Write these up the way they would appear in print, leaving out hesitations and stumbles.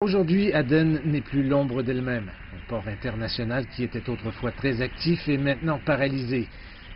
Aujourd'hui, Aden n'est plus l'ombre d'elle-même. Un port international qui était autrefois très actif est maintenant paralysé.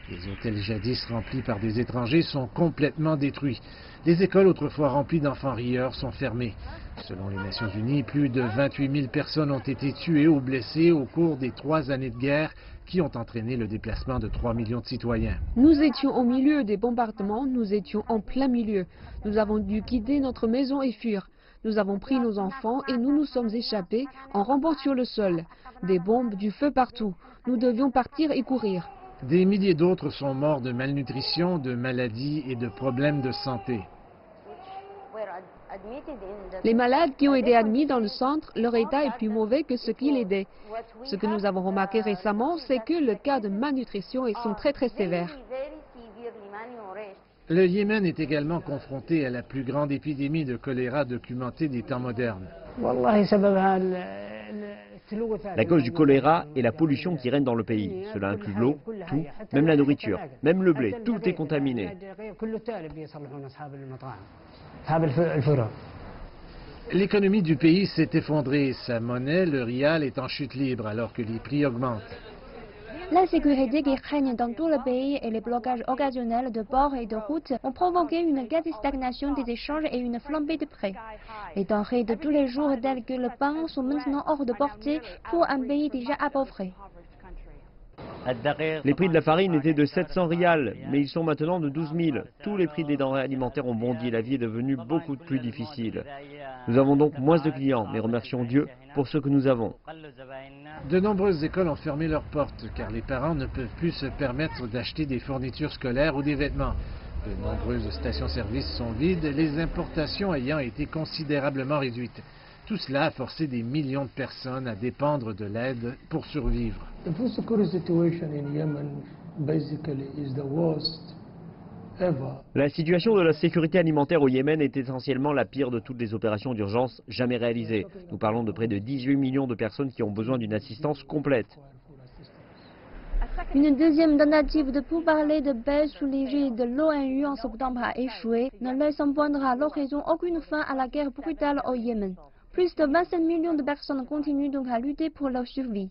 Les hôtels jadis remplis par des étrangers sont complètement détruits. Les écoles autrefois remplies d'enfants rieurs sont fermées. Selon les Nations Unies, plus de 28 000 personnes ont été tuées ou blessées au cours des 3 années de guerre qui ont entraîné le déplacement de 3 millions de citoyens. Nous étions au milieu des bombardements, nous étions en plein milieu. Nous avons dû quitter notre maison et fuir. Nous avons pris nos enfants et nous nous sommes échappés en rampant sur le sol. Des bombes, du feu partout. Nous devions partir et courir. Des milliers d'autres sont morts de malnutrition, de maladies et de problèmes de santé. Les malades qui ont été admis dans le centre, leur état est plus mauvais que ce qu'il était. Ce que nous avons remarqué récemment, c'est que le cas de malnutrition sont très sévères. Le Yémen est également confronté à la plus grande épidémie de choléra documentée des temps modernes. La cause du choléra est la pollution qui règne dans le pays. Cela inclut l'eau, tout, même la nourriture, même le blé, tout est contaminé. L'économie du pays s'est effondrée. Sa monnaie, le rial, est en chute libre alors que les prix augmentent. L'insécurité qui règne dans tout le pays et les blocages occasionnels de ports et de routes ont provoqué une quasi-stagnation des échanges et une flambée de prix. Les denrées de tous les jours telles que le pain sont maintenant hors de portée pour un pays déjà appauvri. Les prix de la farine étaient de 700 rials, mais ils sont maintenant de 12 000. Tous les prix des denrées alimentaires ont bondi et la vie est devenue beaucoup plus difficile. Nous avons donc moins de clients, mais remercions Dieu pour ce que nous avons. De nombreuses écoles ont fermé leurs portes car les parents ne peuvent plus se permettre d'acheter des fournitures scolaires ou des vêtements. De nombreuses stations-service sont vides, les importations ayant été considérablement réduites. Tout cela a forcé des millions de personnes à dépendre de l'aide pour survivre. La situation de la sécurité alimentaire au Yémen est essentiellement la pire de toutes les opérations d'urgence jamais réalisées. Nous parlons de près de 18 millions de personnes qui ont besoin d'une assistance complète. Une deuxième tentative de pourparlers de paix sous l'égide de l'ONU en septembre a échoué, ne laissant poindre à l'horizon aucune fin à la guerre brutale au Yémen. Plus de 25 millions de personnes continuent donc à lutter pour leur survie.